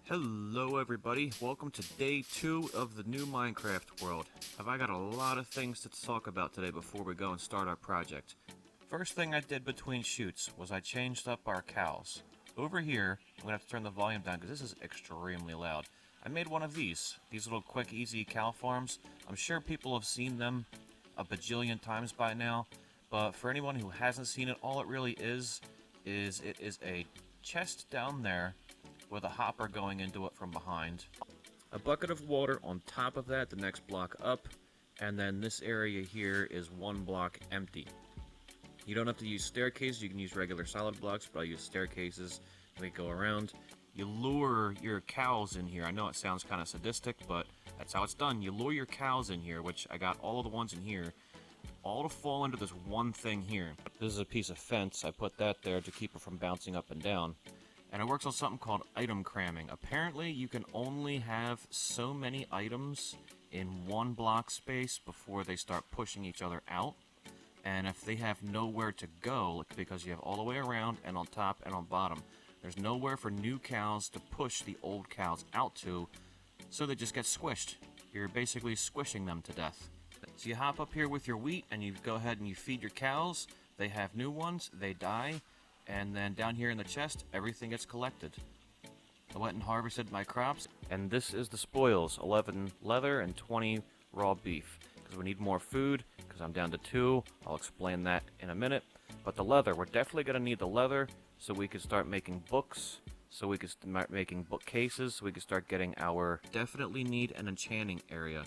Hello everybody, welcome to day 2 of the new Minecraft world. I got a lot of things to talk about today before we go and start our project. First thing I did between shoots was I changed up our cows. Over here, I'm going to have to turn the volume down because this is extremely loud. I made one of these little quick easy cow farms. I'm sure people have seen them a bajillion times by now, but for anyone who hasn't seen it, all it really is it is a chest down there with a hopper going into it from behind. A bucket of water on top of that, the next block up, and then this area here is one block empty. You don't have to use staircases, you can use regular solid blocks, but I use staircases to make it go around. You lure your cows in here. I know it sounds kind of sadistic, but that's how it's done. You lure your cows in here, which I got all of the ones in here, all to fall into this one thing here. This is a piece of fence. I put that there to keep it from bouncing up and down. And it works on something called item cramming. Apparently, you can only have so many items in one block space before they start pushing each other out. And if they have nowhere to go, because you have all the way around and on top and on bottom, there's nowhere for new cows to push the old cows out to, so they just get squished. You're basically squishing them to death. So you hop up here with your wheat and you go ahead and you feed your cows. They have new ones, they die. And then down here in the chest, everything gets collected. I went and harvested my crops, and this is the spoils, 11 leather and 20 raw beef. Because we need more food, because I'm down to 2. I'll explain that in a minute. But the leather, we're definitely going to need the leather so we can start making books, so we can start making bookcases, so we can start getting our... Definitely need an enchanting area,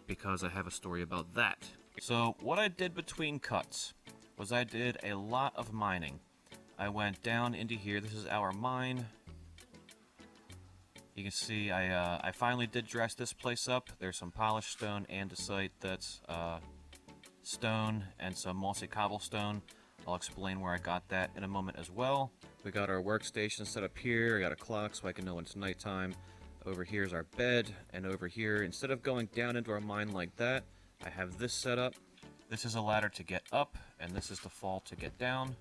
because I have a story about that. So, what I did between cuts was I did a lot of mining. I went down into here. This is our mine. You can see I finally did dress this place up. There's some polished stone, andesite that's stone, and some mossy cobblestone. I'll explain where I got that in a moment as well. We got our workstation set up here. I got a clock so I can know when it's nighttime. Over here's our bed, and over here, instead of going down into our mine like that, I have this set up. This is a ladder to get up, and this is the fall to get down.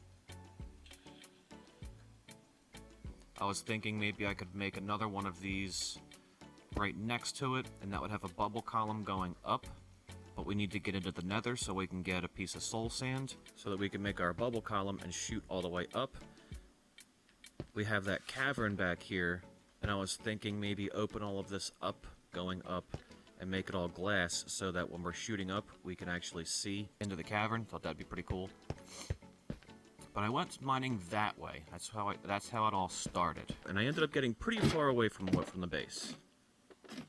I was thinking maybe I could make another one of these right next to it, and that would have a bubble column going up. But we need to get into the nether so we can get a piece of soul sand, so that we can make our bubble column and shoot all the way up. We have that cavern back here, and I was thinking maybe open all of this up, going up, and make it all glass so that when we're shooting up, we can actually see into the cavern. Thought that'd be pretty cool. But I went mining that way. That's how it all started. And I ended up getting pretty far away from the base.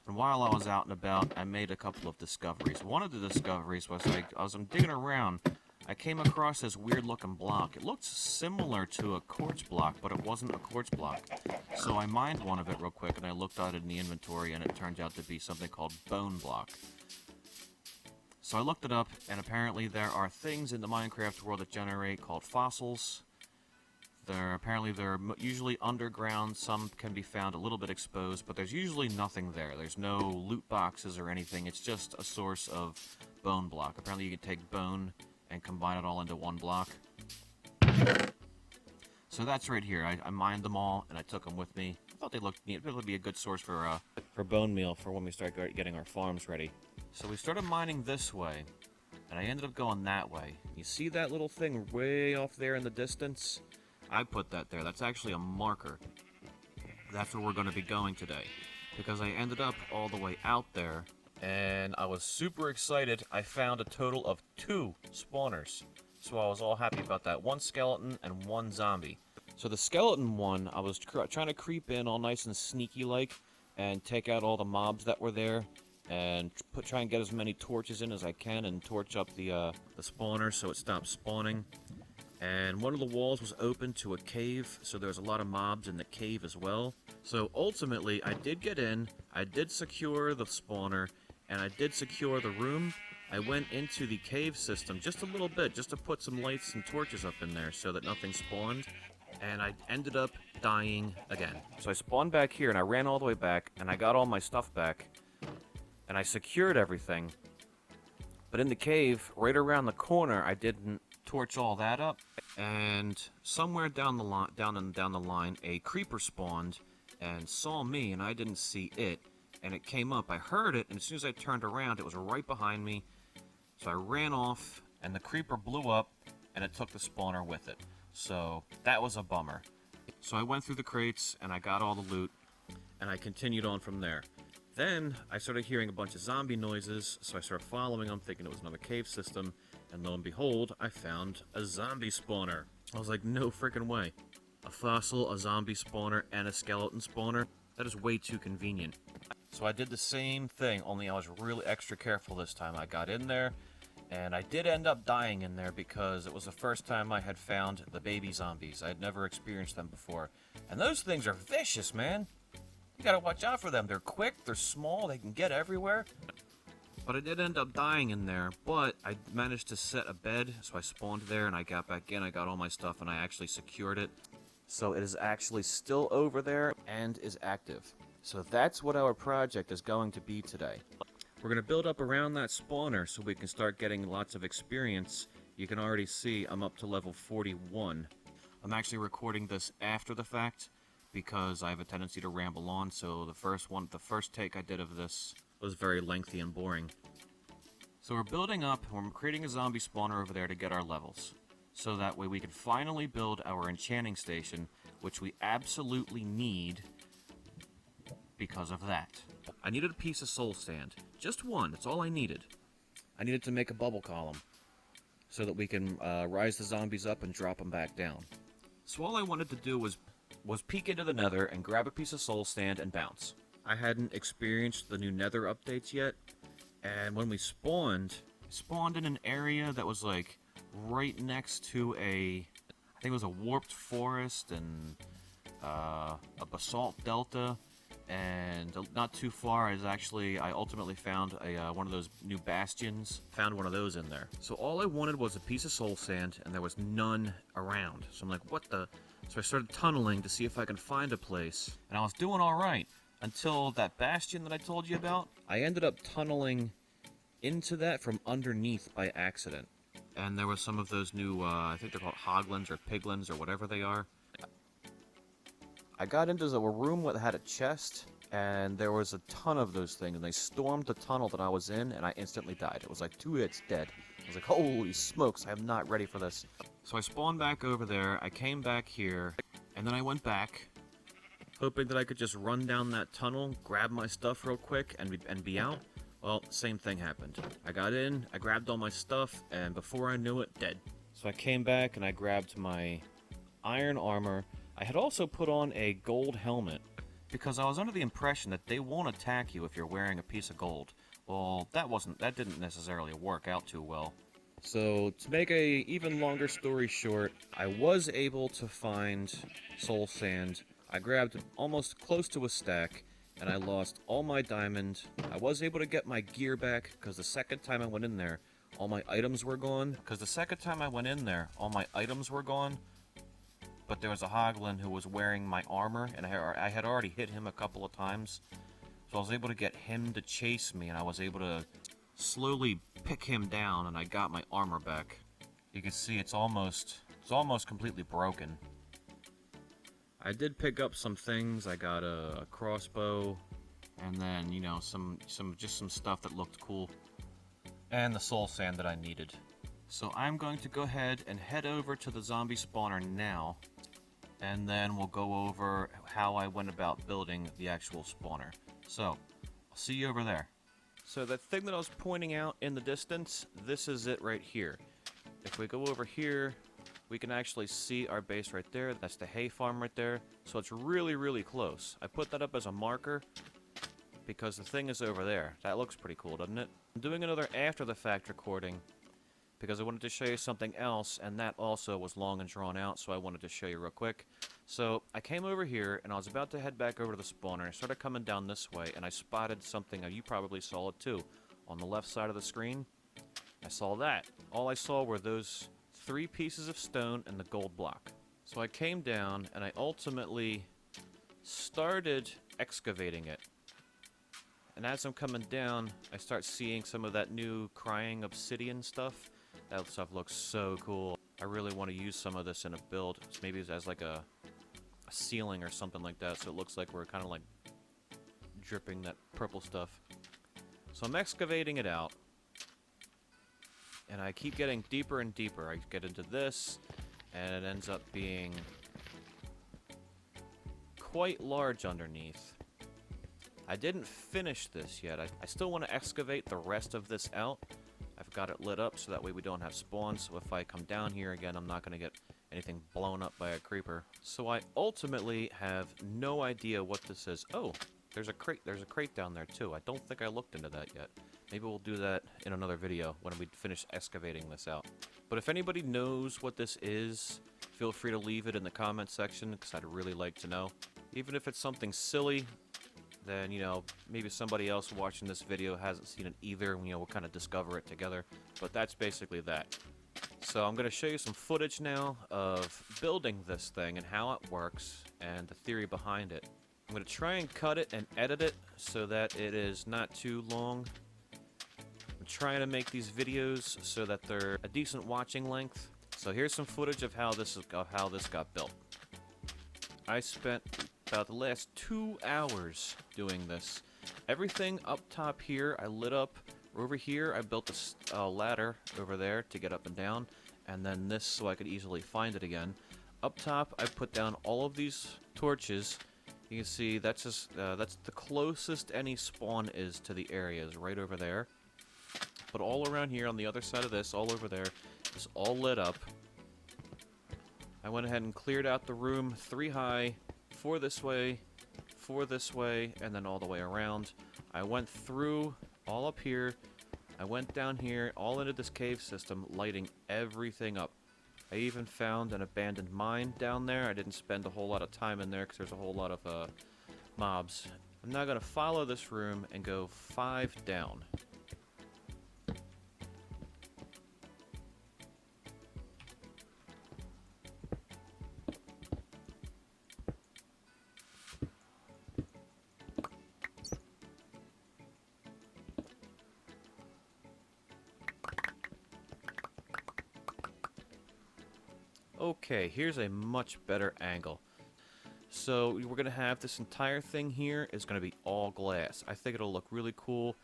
And while I was out and about, I made a couple of discoveries. One of the discoveries was as I'm digging around, I came across this weird looking block. It looked similar to a quartz block, but it wasn't a quartz block. So I mined one of it real quick, and I looked at it in the inventory, and it turned out to be something called bone block. So I looked it up, and apparently there are things in the Minecraft world that generate called fossils. They're usually underground. Some can be found a little bit exposed, but there's usually nothing there. There's no loot boxes or anything. It's just a source of bone block. Apparently you can take bone and combine it all into one block. So that's right here. I mined them all, and I took them with me. I thought they looked neat. It would be a good source for bone meal for when we start getting our farms ready. So we started mining this way, and I ended up going that way. You see that little thing way off there in the distance? I put that there. That's actually a marker. That's where we're going to be going today, because I ended up all the way out there, and I was super excited. I found a total of 2 spawners, so I was all happy about that. 1 skeleton and 1 zombie. So the skeleton one, I was trying to creep in all nice and sneaky-like and take out all the mobs that were there, and try and get as many torches in as I can and torch up the spawner so it stops spawning. And one of the walls was open to a cave, so there's a lot of mobs in the cave as well. So ultimately, I did get in, I did secure the spawner, and I did secure the room. I went into the cave system just a little bit, just to put some lights and torches up in there so that nothing spawned. And I ended up dying again. So I spawned back here, and I ran all the way back, and I got all my stuff back. And I secured everything. But in the cave, right around the corner, I didn't torch all that up, and somewhere down the line, a creeper spawned, and saw me, and I didn't see it. And it came up. I heard it, and as soon as I turned around, it was right behind me. So I ran off, and the creeper blew up, and it took the spawner with it. So that was a bummer. So I went through the crates, and I got all the loot, and I continued on from there. Then I started hearing a bunch of zombie noises, so I started following them, thinking it was another cave system, and lo and behold, I found a zombie spawner. I was like, no freaking way. A fossil, a zombie spawner, and a skeleton spawner? That is way too convenient. So I did the same thing, only I was really extra careful this time. I got in there, and I did end up dying in there because it was the first time I had found the baby zombies. I had never experienced them before. And those things are vicious, man. You gotta watch out for them. They're quick, they're small, they can get everywhere. But I did end up dying in there, but I managed to set a bed, so I spawned there and I got back in, I got all my stuff, and I actually secured it. So it is actually still over there and is active. So that's what our project is going to be today. We're going to build up around that spawner so we can start getting lots of experience. You can already see I'm up to level 41. I'm actually recording this after the fact because I have a tendency to ramble on, so the first take I did of this was very lengthy and boring. So we're building up, and we're creating a zombie spawner over there to get our levels. So that way we can finally build our enchanting station, which we absolutely need because of that. I needed a piece of soul sand. Just one, that's all I needed. I needed to make a bubble column so that we can rise the zombies up and drop them back down. So all I wanted to do was peek into the nether and grab a piece of soul sand and bounce. I hadn't experienced the new nether updates yet, and when we spawned in an area that was like right next to I think it was a warped forest and a basalt delta, and not too far is actually, I ultimately found one of those new bastions, found one of those in there. So all I wanted was a piece of soul sand, and there was none around. So I'm like, what the? So I started tunneling to see if I can find a place, and I was doing all right until that bastion that I told you about. I ended up tunneling into that from underneath by accident. And there was some of those new, I think they're called hoglins or piglins or whatever they are. I got into a room that had a chest, and there was a ton of those things, and they stormed the tunnel that I was in, and I instantly died. It was like 2 hits dead. I was like, holy smokes, I am not ready for this. So I spawned back over there, I came back here, and then I went back, hoping that I could just run down that tunnel, grab my stuff real quick, and be out. Well, same thing happened. I got in, I grabbed all my stuff, and before I knew it, dead. So I came back and I grabbed my iron armor. I had also put on a gold helmet, because I was under the impression that they won't attack you if you're wearing a piece of gold. Well, that didn't necessarily work out too well. So, to make a even longer story short, I was able to find soul sand. I grabbed almost close to a stack, and I lost all my diamond. I was able to get my gear back, because the second time I went in there, all my items were gone. But there was a hoglin who was wearing my armor, and I had already hit him a couple of times. So I was able to get him to chase me, and I was able to slowly pick him down, and I got my armor back. You can see it's almost completely broken. I did pick up some things. I got a crossbow, and then, you know, some stuff that looked cool, and the soul sand that I needed. So I'm going to go ahead and head over to the zombie spawner now, and then we'll go over how I went about building the actual spawner. So, I'll see you over there. So that thing that I was pointing out in the distance, this is it right here. If we go over here, we can actually see our base right there. That's the hay farm right there. So it's really, really close. I put that up as a marker because the thing is over there. That looks pretty cool, doesn't it? I'm doing another after the fact recording because I wanted to show you something else, and that also was long and drawn out, so I wanted to show you real quick. So I came over here, and I was about to head back over to the spawner. I started coming down this way, and I spotted something. You probably saw it too. On the left side of the screen, I saw that. All I saw were those 3 pieces of stone and the gold block. So I came down, and I ultimately started excavating it. And as I'm coming down, I start seeing some of that new crying obsidian stuff. That stuff looks so cool. I really want to use some of this in a build, maybe as like a a ceiling or something like that, so it looks like we're kind of like dripping that purple stuff. So I'm excavating it out, and I keep getting deeper and deeper. I get into this, and it ends up being quite large underneath. I didn't finish this yet. I still want to excavate the rest of this out. I've got it lit up so that way we don't have spawns, so if I come down here again, I'm not going to get anything blown up by a creeper. So I ultimately have no idea what this is. Oh, there's a crate down there too. I don't think I looked into that yet. Maybe we'll do that in another video when we finish excavating this out. But if anybody knows what this is, feel free to leave it in the comment section, because I'd really like to know. Even if it's something silly, then, you know, maybe somebody else watching this video hasn't seen it either, you know, we'll kind of discover it together. But that's basically that. So I'm going to show you some footage now of building this thing and how it works and the theory behind it. I'm going to try and cut it and edit it so that it is not too long. I'm trying to make these videos so that they're a decent watching length. So here's some footage of how this got built. I spent about the last 2 hours doing this. Everything up top here I lit up. Over here I built a ladder over there to get up and down, and then this so I could easily find it again. Up top I put down all of these torches. You can see that's the closest any spawn is to the areas right over there. But all around here on the other side of this, all over there, is all lit up. I went ahead and cleared out the room 3 high, 4 this way, 4 this way, and then all the way around. I went through all up here. I went down here, all into this cave system, lighting everything up. I even found an abandoned mine down there. I didn't spend a whole lot of time in there because there's a whole lot of mobs. I'm now going to follow this room and go 5 down. Okay, here's a much better angle. So we're going to have this entire thing here is going to be all glass. I think it'll look really cool.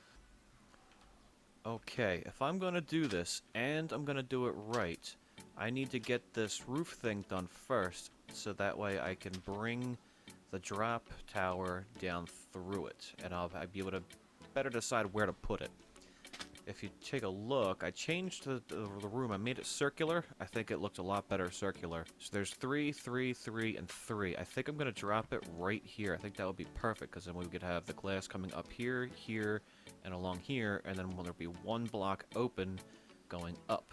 Okay, if I'm going to do this, and I'm going to do it right, I need to get this roof thing done first, so that way I can bring the drop tower down through it, and I'll be able to better decide where to put it. If you take a look, I changed the room. I made it circular. I think it looked a lot better circular. So there's 3, 3, 3, and 3. I think I'm going to drop it right here. I think that would be perfect, because then we could have the glass coming up here, here, and along here, and then there'll be 1 block open going up.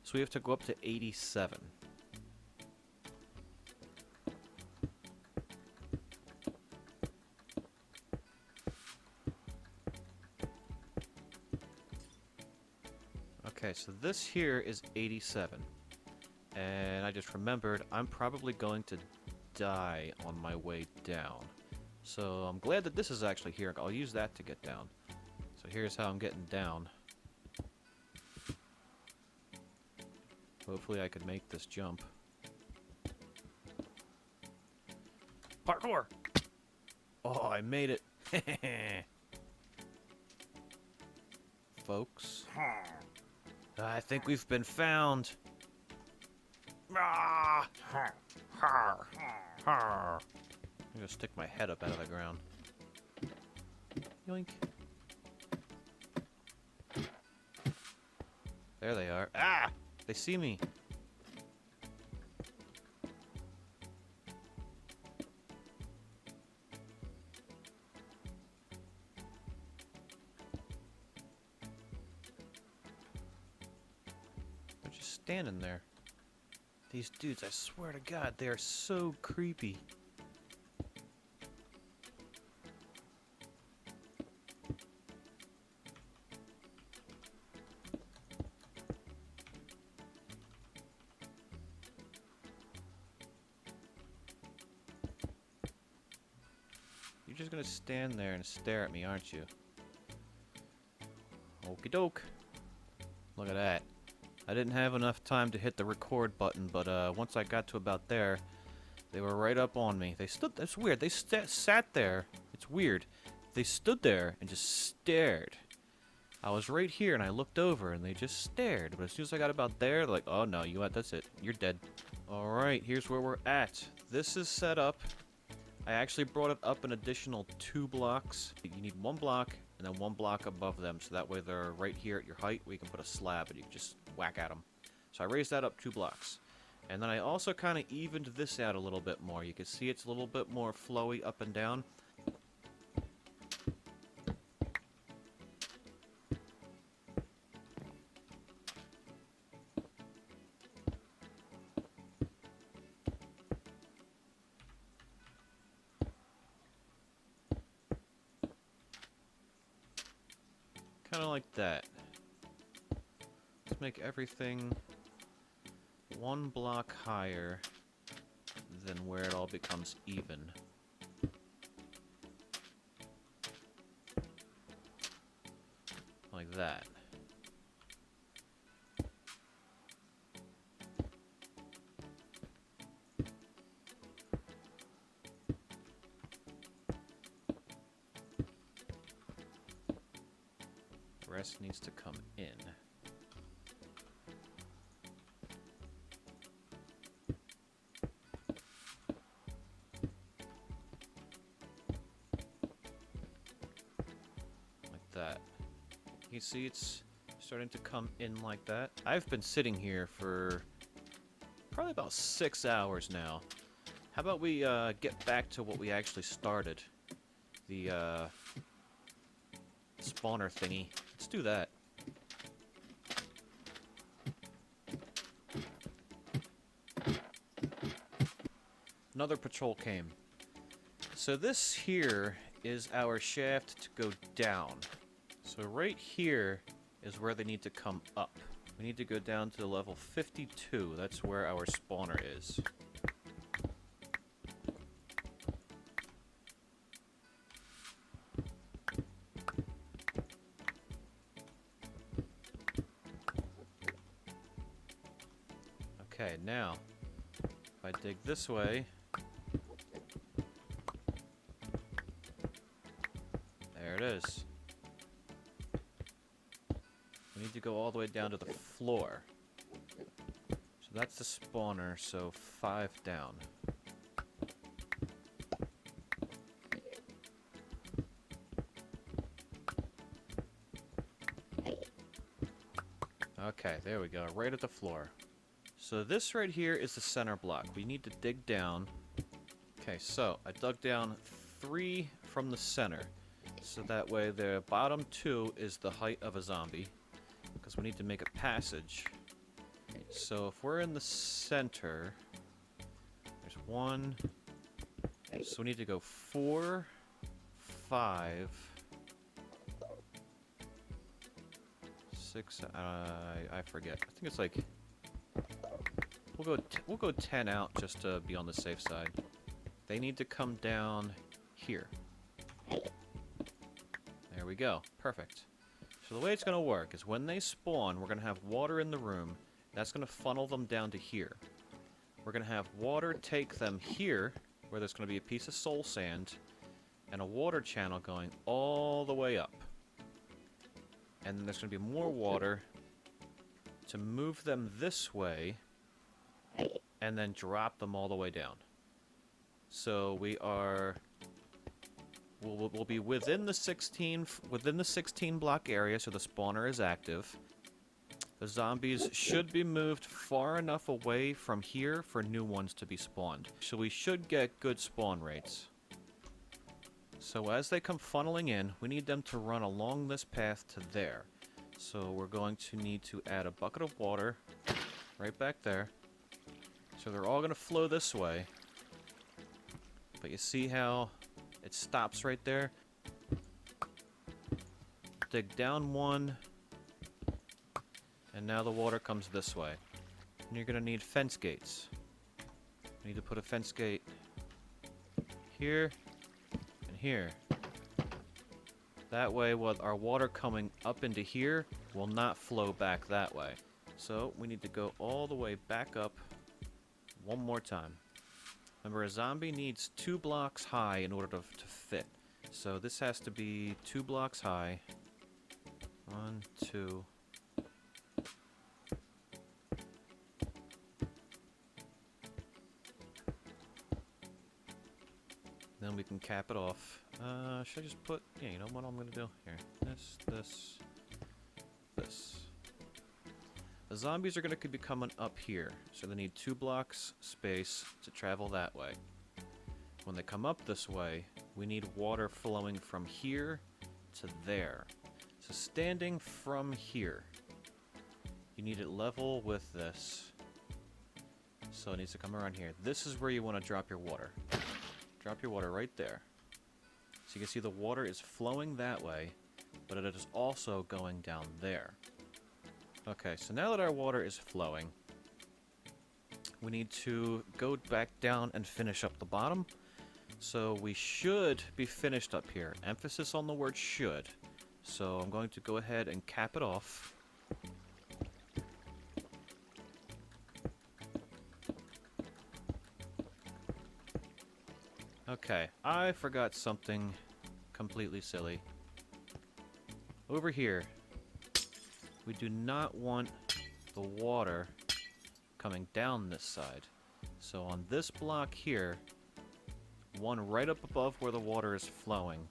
So we have to go up to 87. Okay, so this here is 87. And I just remembered I'm probably going to die on my way down. So I'm glad that this is actually here. I'll use that to get down. So here's how I'm getting down. Hopefully I can make this jump. Parkour! Oh, I made it. Folks. I think we've been found. I'm gonna stick my head up out of the ground. Yoink. There they are. Ah! They see me. They're just standing there. These dudes, I swear to God, they are so creepy. You're just gonna stand there and stare at me, aren't you? Okie doke. Look at that. I didn't have enough time to hit the record button, but once I got to about there, They were right up on me. They stood. That's weird. They sat there. It's weird. They stood there and just stared. I was right here and I looked over and they just stared. But as soon as I got about there, they're like, oh no, that's it. You're dead. Alright, here's where we're at. This is set up. I actually brought it up an additional 2 blocks. You need 1 block and then 1 block above them. So that way they're right here at your height where you can put a slab and you can just whack at them. So I raised that up 2 blocks. And then I also kind of evened this out a little bit more. You can see it's a little bit more flowy up and down. Kind of like that. Let's make everything 1 block higher than where it all becomes even. Like that. The rest needs to come in. That. You see it's starting to come in like that. I've been sitting here for probably about 6 hours now. How about we get back to what we actually started? The spawner thingy. Let's do that. Another patrol came. So this here is our shaft to go down. So right here is where they need to come up. We need to go down to level 52. That's where our spawner is. Okay, now, if I dig this way, there it is. We need to go all the way down to the floor. So that's the spawner, so 5 down. Okay, there we go, right at the floor. So this right here is the center block. We need to dig down. Okay, so I dug down 3 from the center. So that way the bottom 2 is the height of a zombie. Because we need to make a passage. So if we're in the center, there's 1. So we need to go 4, 5, 6. I forget. I think it's like we'll go 10 out just to be on the safe side. They need to come down here. There we go. Perfect. So the way it's going to work is when they spawn, we're going to have water in the room. That's going to funnel them down to here. We're going to have water take them here, where there's going to be a piece of soul sand, and a water channel going all the way up. And then there's going to be more water to move them this way, and then drop them all the way down. So we are... We'll be within the 16 block area, so the spawner is active. The zombies should be moved far enough away from here for new ones to be spawned. So we should get good spawn rates. So as they come funneling in, we need them to run along this path to there. So we're going to need to add a bucket of water right back there. So they're all going to flow this way. But you see how it stops right there? Dig down 1. And now the water comes this way. And you're going to need fence gates. You need to put a fence gate here and here. That way, what our water coming up into here will not flow back that way. So we need to go all the way back up one more time. Remember, a zombie needs 2 blocks high in order to fit. So this has to be 2 blocks high. 1, 2. Then we can cap it off. Should I just put... Yeah, you know what I'm going to do? Here. This. The zombies are going to be coming up here, so they need 2 blocks space to travel that way. When they come up this way, we need water flowing from here to there. So standing from here, you need it level with this. So it needs to come around here. This is where you want to drop your water. Drop your water right there. So you can see the water is flowing that way, but it is also going down there. Okay, so now that our water is flowing, we need to go back down and finish up the bottom. So we should be finished up here. Emphasis on the word should. So I'm going to go ahead and cap it off. Okay, I forgot something completely silly. Over here, we do not want the water coming down this side. So on this block here, one right up above where the water is flowing.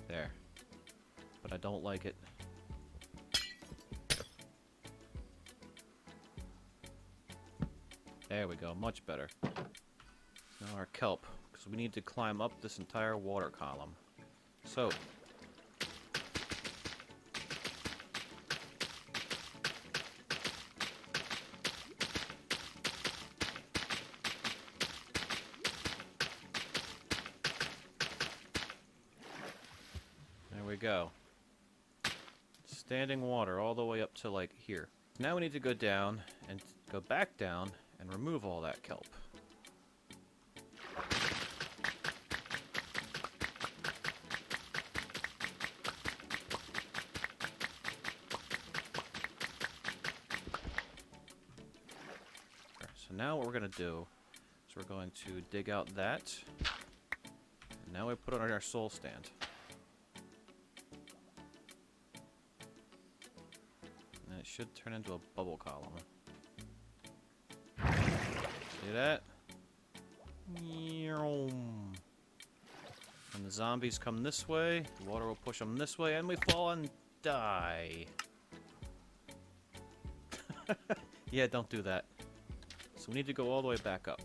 There. But I don't like it. There we go, much better. Now our kelp, because we need to climb up this entire water column. So, there we go. Standing water all the way up to like here. Now we need to go down and go back down and remove all that kelp. So now what we're going to do is we're going to dig out that. And now we put it on our soul stand. And it should turn into a bubble column. See that? When the zombies come this way, the water will push them this way, and we fall and die. Yeah, don't do that. So we need to go all the way back up.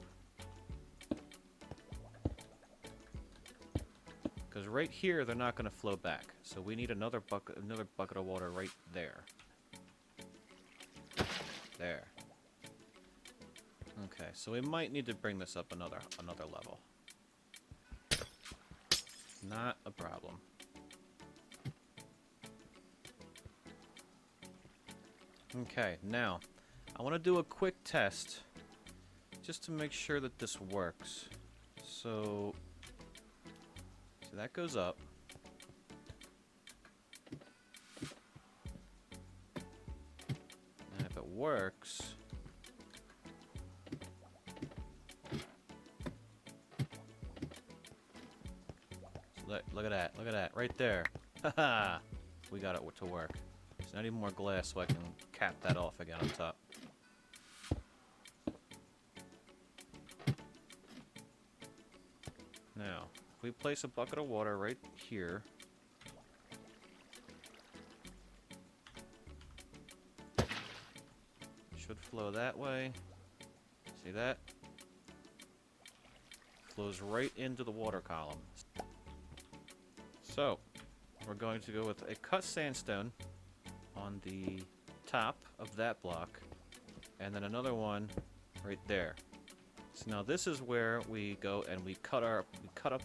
Because right here, they're not going to flow back. So we need another bucket of water right there. There. Okay, so we might need to bring this up another level. Not a problem. Okay, now, I want to do a quick test just to make sure that this works. So that goes up. And if it works... Look at that. Look at that. Right there. Haha! We got it to work. There's not even more glass, so I can cap that off again on top. Now, if we place a bucket of water right here... it should flow that way. See that? Flows right into the water column. So, we're going to go with a cut sandstone on the top of that block, and then another one right there. So now this is where we go and we cut up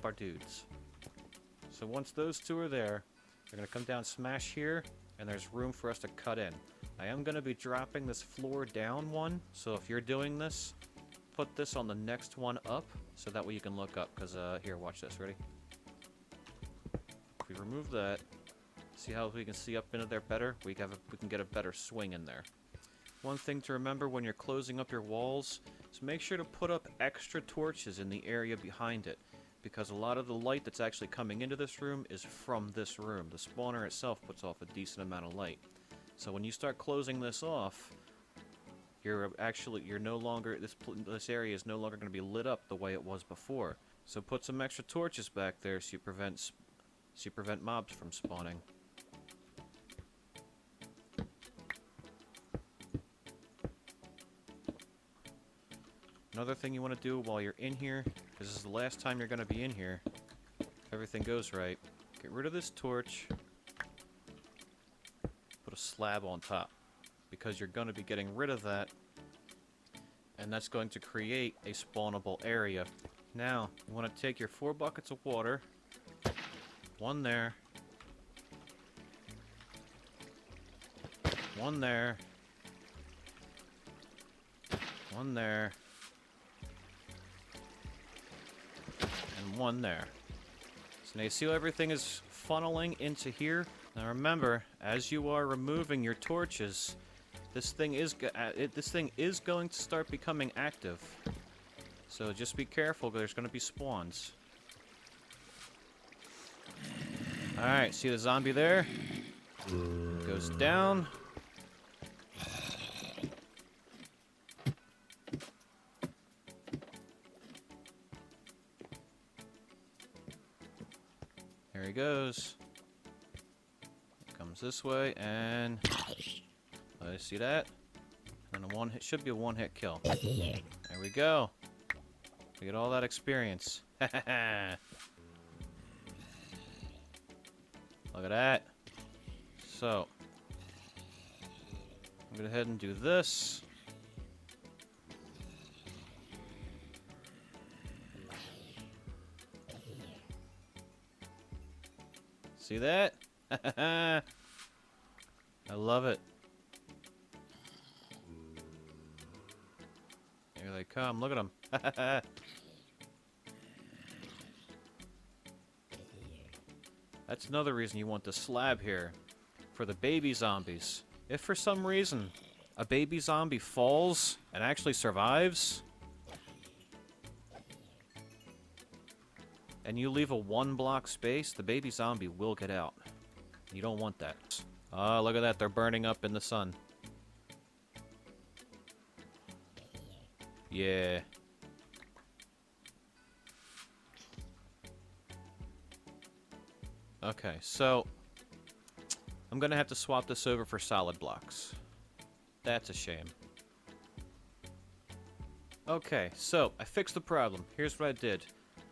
our dudes. So once those two are there, they're going to come down, smash here, and there's room for us to cut in. I am going to be dropping this floor down one, so if you're doing this, put this on the next one up, so that way you can look up, because, here, watch this, ready? If we remove that, see how we can see up into there better? We can get a better swing in there. One thing to remember when you're closing up your walls So make sure to put up extra torches in the area behind it, because a lot of the light that's actually coming into this room is from this room. The spawner itself puts off a decent amount of light. So when you start closing this off, you're no longer, this area is no longer going to be lit up the way it was before. So put some extra torches back there so you prevent mobs from spawning. Another thing you want to do while you're in here, because this is the last time you're going to be in here, if everything goes right, get rid of this torch, put a slab on top, because you're going to be getting rid of that, and that's going to create a spawnable area. Now, you want to take your 4 buckets of water, one there, one there, one there, and one there. So now you see how everything is funneling into here? Now remember, as you are removing your torches, this thing is going to start becoming active. So just be careful, there's going to be spawns. Alright, see the zombie there? Goes down. There he goes. Comes this way, and I see that. And a one-hit, should be a one-hit kill. There we go. We get all that experience. Look at that. So, I'm gonna go ahead and do this. See that? I love it. Here they come. Look at them. That's another reason you want the slab here. For the baby zombies. If for some reason a baby zombie falls and actually survives, and you leave a 1-block space, the baby zombie will get out. You don't want that. Oh, look at that. They're burning up in the sun. Yeah. Okay, so I'm gonna have to swap this over for solid blocks. That's a shame. Okay, so I fixed the problem. Here's what I did.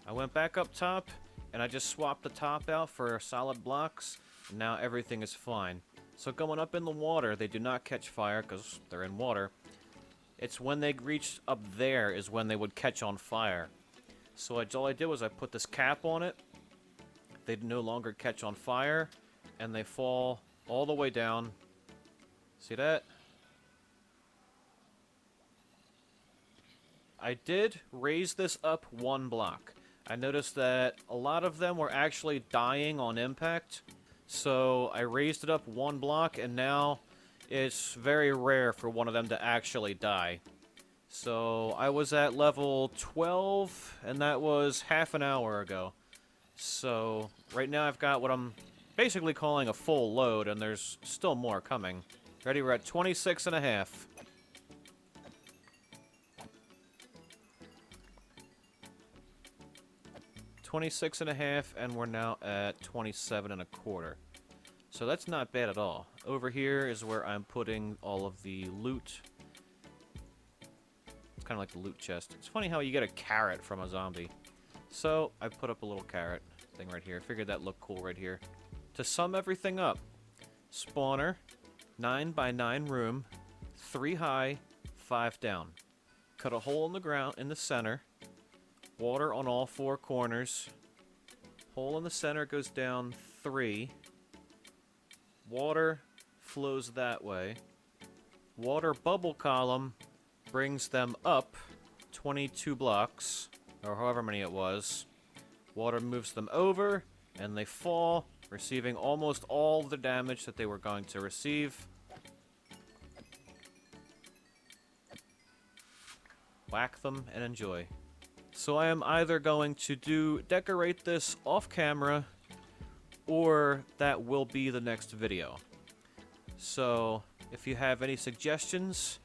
I went back up top, and I just swapped the top out for solid blocks, and now everything is fine. So going up in the water, they do not catch fire, because they're in water. It's when they reach up there is when they would catch on fire. So all I did was I put this cap on it. They no longer catch on fire, and they fall all the way down. See that? I did raise this up 1 block. I noticed that a lot of them were actually dying on impact, so I raised it up 1 block, and now it's very rare for one of them to actually die. So I was at level 12, and that was half an hour ago. So right now I've got what I'm basically calling a full load, and there's still more coming. Ready, we're at 26 and a half. And we're now at 27 and a quarter. So that's not bad at all. Over here is where I'm putting all of the loot. It's kind of like the loot chest. It's funny how you get a carrot from a zombie. So I put up a little carrot thing right here. Figured that looked cool right here. To sum everything up, spawner, 9x9 room, 3 high, 5 down. Cut a hole in the ground in the center. Water on all 4 corners. Hole in the center goes down 3. Water flows that way. Water bubble column brings them up 22 blocks, or however many it was. Water moves them over, and they fall, receiving almost all the damage that they were going to receive. whack them, and enjoy. So I am either going to decorate this off camera, or that will be the next video. So if you have any suggestions,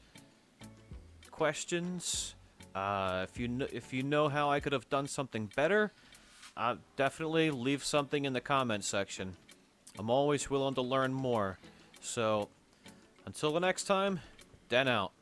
questions, if you know how I could have done something better, definitely leave something in the comment section. I'm always willing to learn more. So until the next time, Den out.